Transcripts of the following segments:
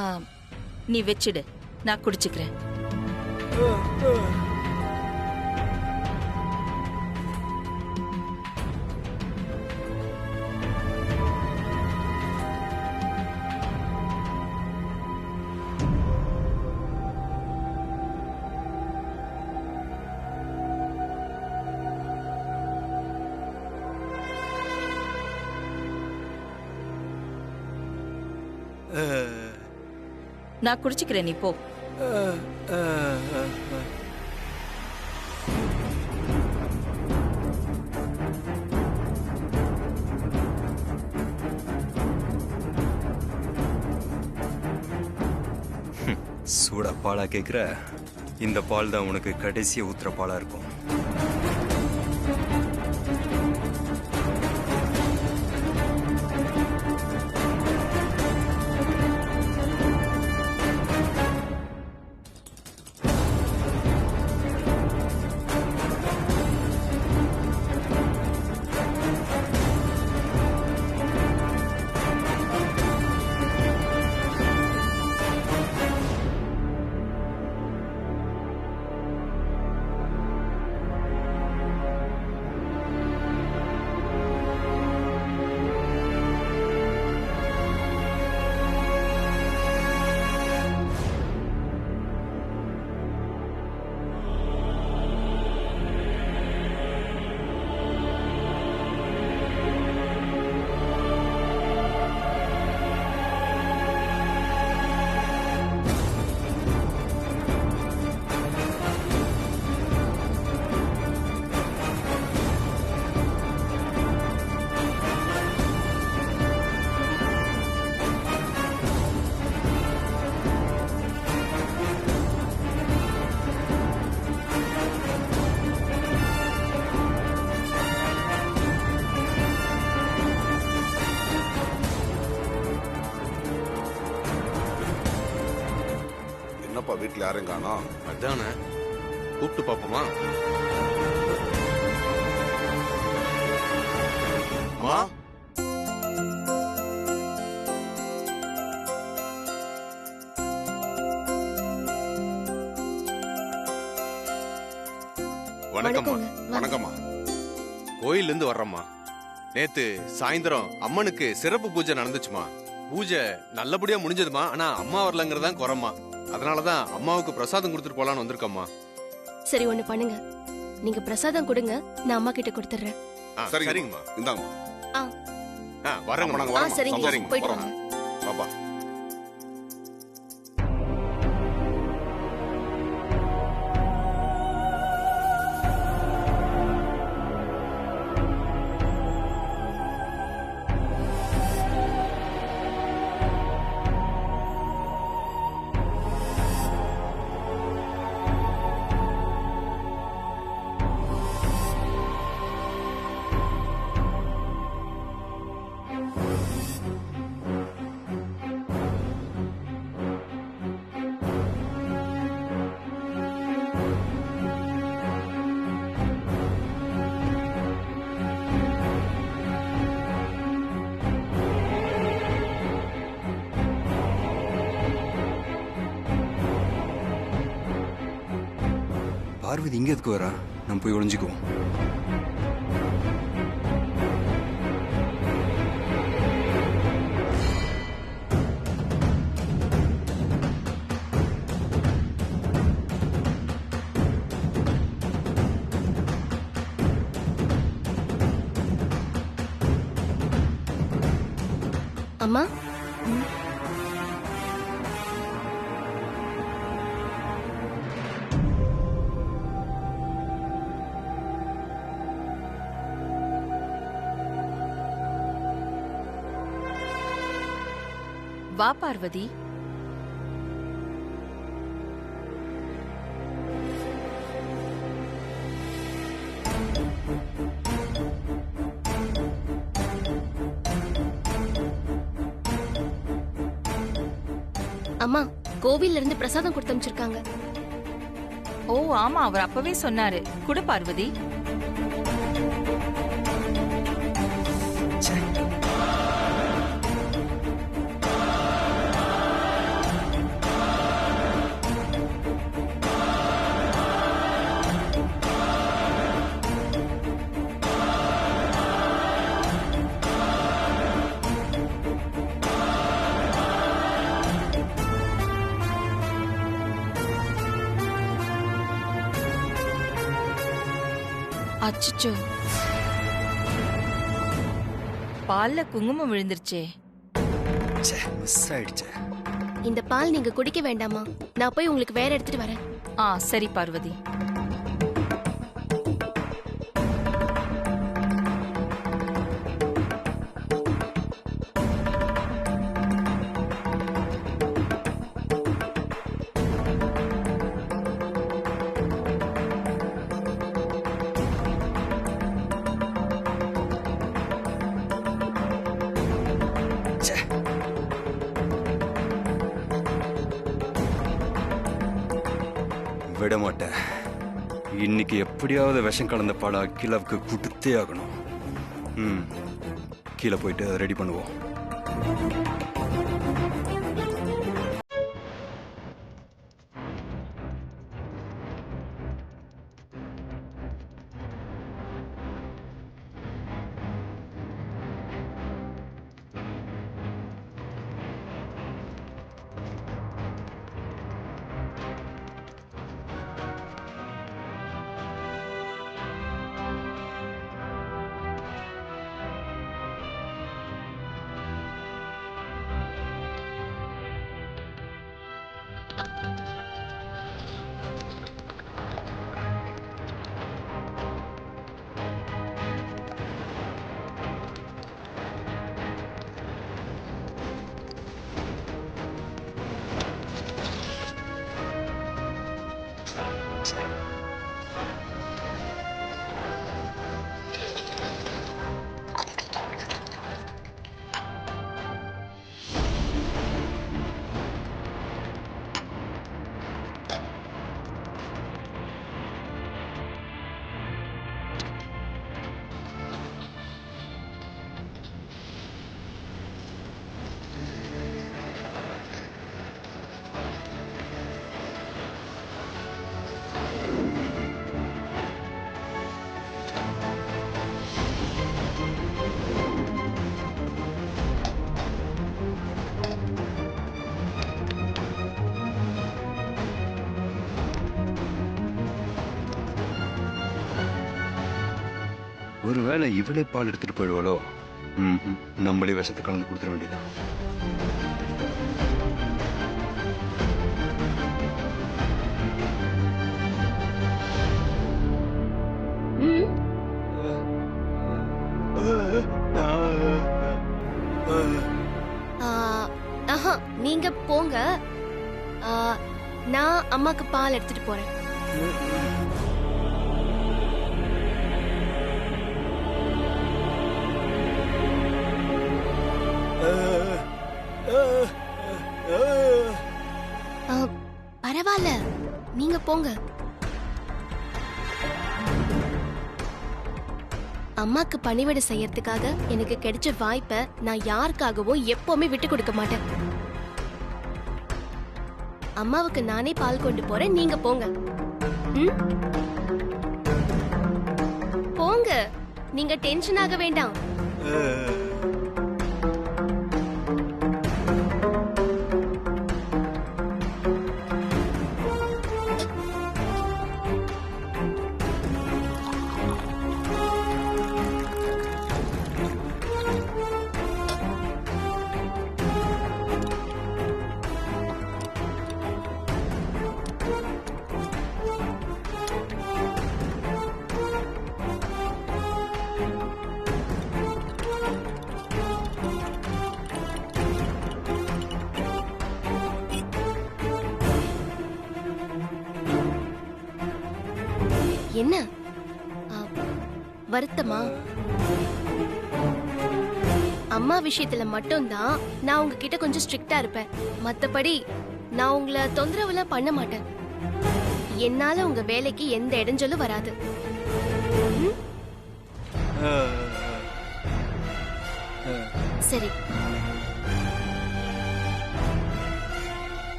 ஆ, நீ வச்சிடு, நான் குடிச்சுக்கிறேன். நான் குடிச்சுக்கிறேன், நீ போ. சூடா பாலா கேக்குற? இந்த பால் தான் உனக்கு கடைசியா ஊத்துற பாலா இருக்கும். என்னப்பா வீட்டுல யாரும் காணோம்? அதானே, கூப்பிட்டு பாப்போமா? அம்மா, வணக்கம்மா. வணக்கம்மா. கோயில்ல இருந்து வர்றம்மா. நேத்து சாயந்தரம் அம்மனுக்கு சிறப்பு பூஜை நடந்துச்சுமா. பூஜை நல்லபடியா முடிஞ்சதுமா. ஆனா அம்மா வரலங்கிறதான் குறம்மா. அதனாலதான் அம்மாவுக்கு பிரசாதம் கொடுத்துட்டு போலான்னு வந்திருக்கம்மா. சரி, ஒண்ணு பண்ணுங்க, நீங்க பிரசாதம் கொடுங்க, நான் அம்மா கிட்ட கொடுத்துறேன். சரிங்கம்மா. இந்தாங்கம்மா. வரேங்க. நாங்க ஆ, வரோம்மா. சரிங்க, சந்தோஷம். போயிட்டு வரோம். வாங்க. பாப்பா. பார்வதி இங்க எதுக்கு வரா? நம்ம போய் ஒளிஞ்சுக்குவோம். அம்மா, வா பார்வதி. அம்மா, கோவில்ல இருந்து பிரசாதம் கொடுத்து அனுப்பிச்சிருக்காங்க. ஓ ஆமா, அவர் அப்பவே சொன்னாரு. குடு பார்வதி. அச்சச்சோ, பால்ல குங்குமம் விழுந்துருச்சே. ச்சே, மிஸ் ஆயிடுச்சே. இந்த பால் நீங்க குடிக்க வேண்டாமா? நான் போய் உங்களுக்கு வேற எடுத்துட்டு வரேன். சரி பார்வதி. ச்சே. விட மாட்டேன். இன்னைக்கு எப்படியாவது விஷம் கலந்த பாலை அகிலாவுக்கு கொடுத்தே ஆகணும். கீழே போயிட்டு ரெடி பண்ணுவோம். ஒருவேளை இவளே பால் எடுத்துட்டு போயிடுவாளோ? நம்மளே விஷத்தை கலந்து கொடுத்துட வேண்டியதான். நீங்க போங்க. நான் அம்மாக்கு பால் எடுத்துட்டு போறேன். பரவாயில்ல, நீங்க போங்க. அம்மாக்கு பணிவிடை செய்யறதுக்காக எனக்கு கிடைச்ச வாய்ப்பை நான் யாருக்காகவும் எப்பவுமே விட்டு கொடுக்க மாட்டேன். அம்மாவுக்கு நானே பால் கொண்டு போறேன், நீங்க போங்க. போங்க, நீங்க டென்ஷன் ஆக வேண்டாம். என்ன வருத்தமா? அம்மா விஷயத்துல மட்டும்தான் நான் உங்ககிட்ட கொஞ்சம் ஸ்ட்ரிக்டா இருப்பேன். மத்தபடி நான் உங்களை தொந்தரவுலாம் பண்ண மாட்டேன். என்னால உங்க வேலைக்கு எந்த இடைஞ்சலும் வராது. சரி.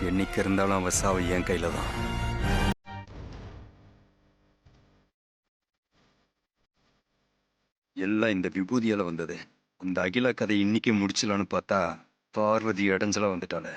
என்னைக்கு இருந்தாலும் அவ சாவு என் கையில தான். எல்லாம் இந்த விபூதியால வந்தது. அந்த அகிலா கதை இன்னைக்கு முடிச்சலான்னு பார்த்தா பார்வதி இடைஞ்சலா வந்துட்டாளே.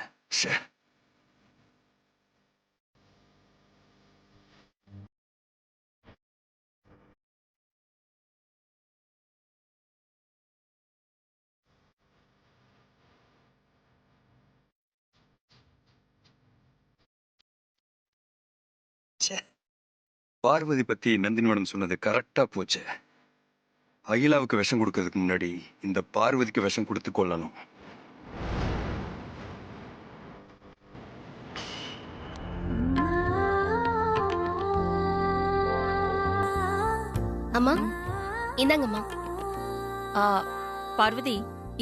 பார்வதி பத்தி நந்தினி மேடம் சொன்னது கரெக்டா போச்சு. அகிலாவுக்கு விஷம் கொடுக்கறதுக்கு முன்னாடி இந்த பார்வதிக்கு விஷம் கொடுத்து கொள்ளணும். அம்மா இந்தாங்கம்மா. ஆ, பார்வதி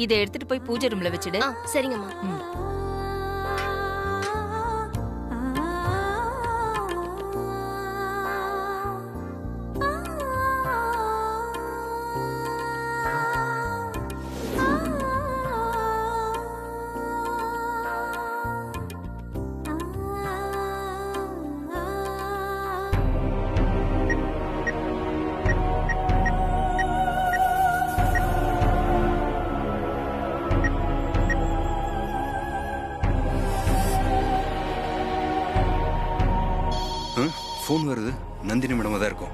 இதை எடுத்துட்டு போய் பூஜை ரூம்ல வச்சுடு. சரிங்கம்மா. ம். ஃபோன் வருது. நந்தினி மேடம் தான் இருக்கும்.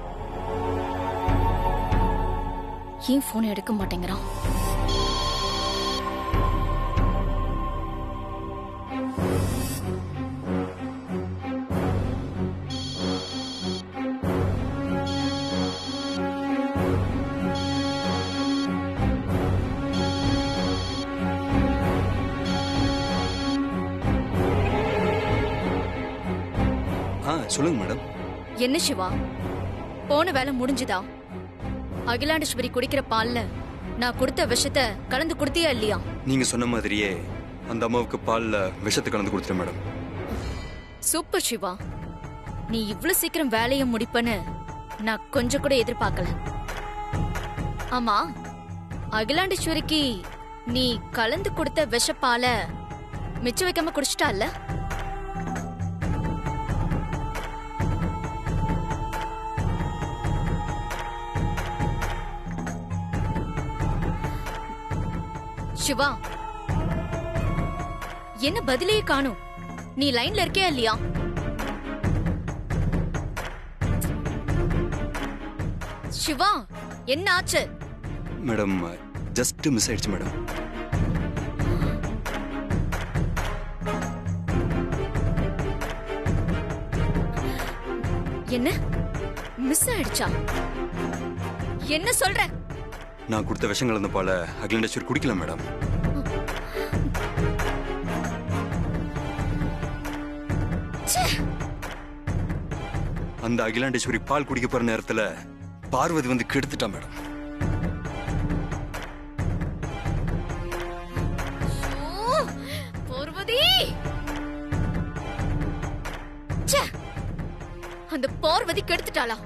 ஏன் போன் எடுக்க மாட்டேங்கிறான்? சொல்லுங்க மேடம். என்ன சிவா, போன வேலை முடிஞ்சுதா? அகிலாண்டேஸ்வரி குடிக்கிற பால்ல நான் கொடுத்த விஷத்தை கலந்து கொடுத்தியா இல்லையா? நீங்க சொன்ன மாதிரியே அந்த அம்மாவுக்கு பால்ல விஷத்தை கலந்து கொடுத்துட்டேன் மேடம். சூப்பர் சிவா, நீ இவ்ளோ சீக்கிரம் வேலையை முடிப்பன்னு நான் கொஞ்சம் கூட எதிர்பார்க்கல. ஆமா, அகிலாண்டேஸ்வரிக்கு நீ கலந்து கொடுத்த விஷப்பால மிச்சம் வைக்காம குடிச்சிட்டால? சிவா, என்ன பதிலே காணும்? நீ லைன்ல இருக்கியா இல்லையா? சிவா, என்ன ஆச்சு? மேடம் ஜஸ்ட் மிஸ் ஆயிடுச்சு மேடம். என்ன மிஸ் ஆயிடுச்சா? என்ன சொல்ற? நான் கொடுத்த விஷம் கலந்த பால அகிலாண்டேஸ்வரி குடிக்கல மேடம். அந்த அகிலாண்டேஸ்வரி பால் குடிக்க போற நேரத்துல பார்வதி வந்து கெடுத்துட்டா மேடம். பார்வதி, அந்த பார்வதி கெடுத்துட்டாளா?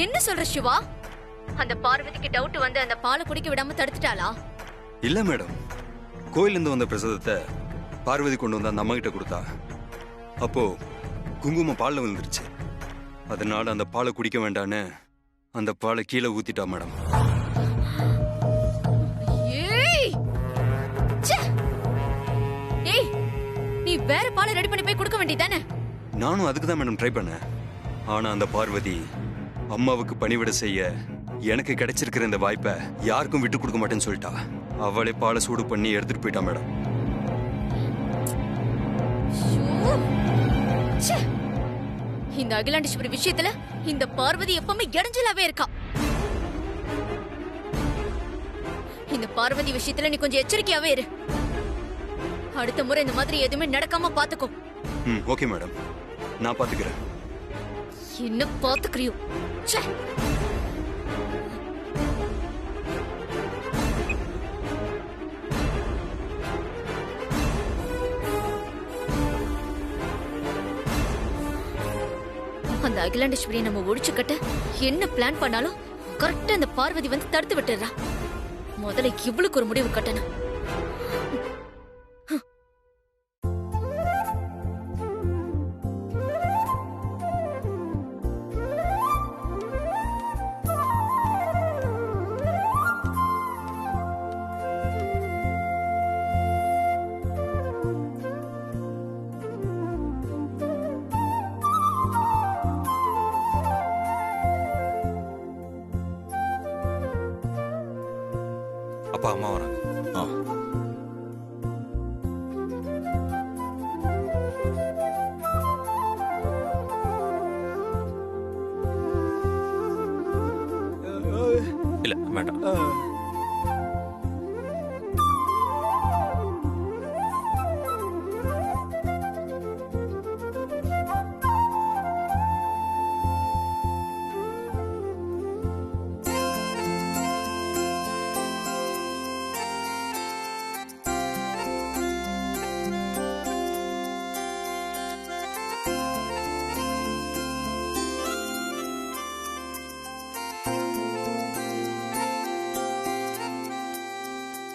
என்ன சொல்ற சிவா? அந்த பார்வதிக்கு டவுட் வந்து அந்த பாலை குடிக்க விடாம தடுத்துட்டாளா? இல்ல மேடம், கோயில இருந்து வந்த பிரசாதத்தை பார்வதி கொண்டு வந்து அந்த அம்மா கிட்ட கொடுத்தா. அப்போ குங்குமம் பால்ல விழுந்துருச்சு. அதனால அந்த பாலை குடிக்க வேண்டான்னு அந்த பாலை கீழே ஊத்திட்டா மேடம். ஏய், ஏய், நீ வேற பாலை ரெடி பண்ணி போய் கொடுக்க வேண்டியதானே? நானும் அதுக்கு தான் மேடம் ட்ரை பண்ணேன். ஆனா அந்த பார்வதி அம்மாவுக்கு பணிவிட செய்ய எனக்கு கிடைச்சிருக்கிற இந்த வாய்ப்பை யாருக்கும் விட்டு கொடுக்க மாட்டேன்னு சொல்லிட்டா. அவளே பாலை சூடு பண்ணி எடுத்துட்டு போயிட்டா மேடம். இந்த அகிலாண்டேஸ்வரி விஷயத்துல இந்த பார்வதி எப்பவுமே இடைஞ்சலாவே இருக்கா. இந்த பார்வதி விஷயத்துல நீ கொஞ்சம் எச்சரிக்கையாவே இரு. அடுத்த முறை இந்த மாதிரி எதுவுமே நடக்காம பாத்துக்கோ. ஓகே மேடம், நான் பாத்துக்கிறேன். என்ன பாத்துக்கிறியோ? அந்த அகிலாண்டேஸ்வரியை நம்ம ஒழிச்சு கட்ட என்ன பிளான் பண்ணாலும் கரெக்டா அந்த பார்வதி வந்து தடுத்து விட்டுறா. முதல்ல இவளுக்கு ஒரு முடிவு கட்டணும். அப்பா அம்மா வராங்க.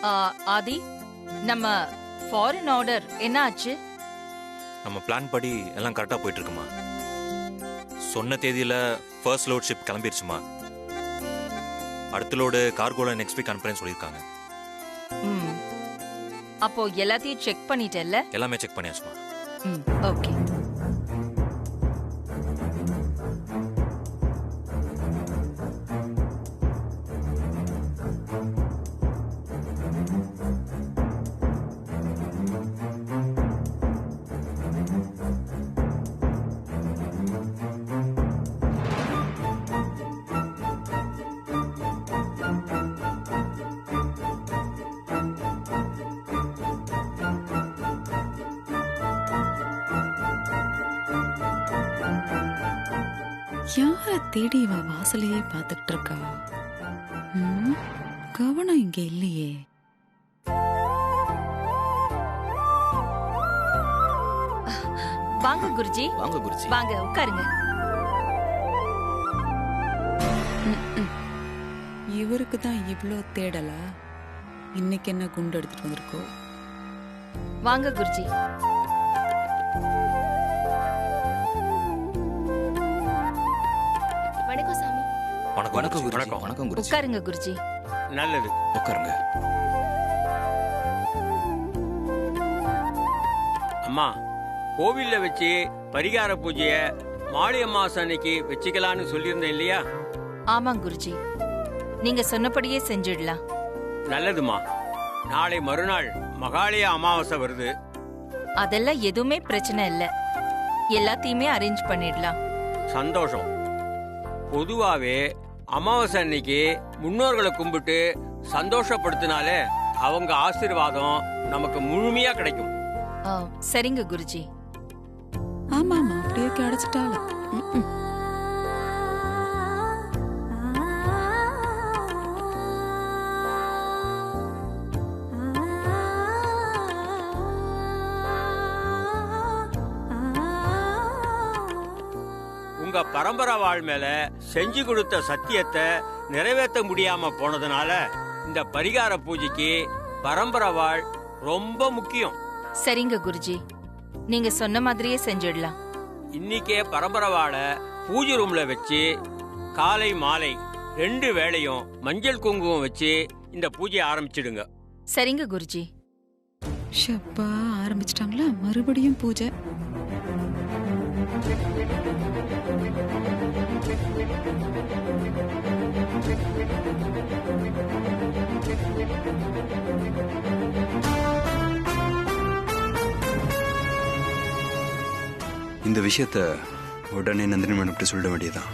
ஆதி, நம்ம ஃபாரின் ஆர்டர் என்ன ஆச்சு? நம்ம பிளான் படி எல்லாம் கரெக்டா போயிட்டு இருக்குமா. சொன்ன தேதியில ஃபர்ஸ்ட் லோட் ஷிப் கிளம்பிருச்சுமா. அடுத்த லோடு கார்கோல நெக்ஸ்ட் வீக் அனுப்புறேன்னு சொல்லியிருக்காங்க. ம். அப்போ எல்லாத்தையும் செக் பண்ணிட்டல்ல? எல்லாமே செக் பண்ணியாச்சுமா. ம், ஓகே. யார தேடி இவ வாசலையே பார்த்துட்டு இருக்கா? கவனம் இங்க இல்லையே. வாங்க குருஜி. வாங்க குருஜி. வாங்க உட்காருங்க. இவருக்கு தான் இவ்ளோ தேடலா? இன்னைக்கு என்ன குண்டு எடுத்துட்டு வந்திருக்கோ? வாங்க குருஜி. வணக்கம் சாமி. வணக்கம் குருஜி. வணக்கம் குருஜி. உட்காருங்க குருஜி. நல்லது, உட்காருங்க. அம்மா. கோவில்ல வச்சு பரிகார பூஜைய மாளி அமாவாசை அன்னைக்கு வச்சுக்கலான்னு சொல்லியிருந்தேன் இல்லையா? ஆமாங்க குருஜி, நீங்க சொன்னபடியே செஞ்சிடலாம். நல்லதுமா. நாளை மறுநாள் மகாலய அமாவாசை வருது. அதெல்லாம் எதுவுமே பிரச்சனை இல்ல, எல்லாத்தையுமே அரேஞ்ச் பண்ணிடலாம். சந்தோஷம். பொதுவாவே அமாவாசை அன்னைக்கு முன்னோர்களை கும்பிட்டு சந்தோஷப்படுத்தினாலே அவங்க ஆசீர்வாதம் நமக்கு முழுமையா கிடைக்கும். சரிங்க குருஜி. ஆமா ஆமா, அப்படியே கிடைச்சிட்டாலும். உங்க பரம்பரை வாழ் மேல செஞ்சு கொடுத்த சத்தியத்தை நிறைவேற்ற முடியாம போனதுனால இந்த பரிகார பூஜைக்கு பரம்பரை வாழ் ரொம்ப முக்கியம். சரிங்க குருஜி, நீங்க சொன்ன மாதிரியே செஞ்சிடலாம். இன்னைக்கே பரம்பரை வாழை பூஜை ரூம்ல வச்சு காலை மாலை 2 வேளையும் மஞ்சள் குங்குமம் வச்சு இந்த பூஜையை ஆரம்பிச்சிடுங்க. சரிங்க குருஜி. ஷப்பா, ஆரம்பிச்சிட்டாங்களா? மறுபடியும் பூஜை. இந்த விஷயத்த உடனே நந்தினி மேடம் சொல்லிட வேண்டியதான்.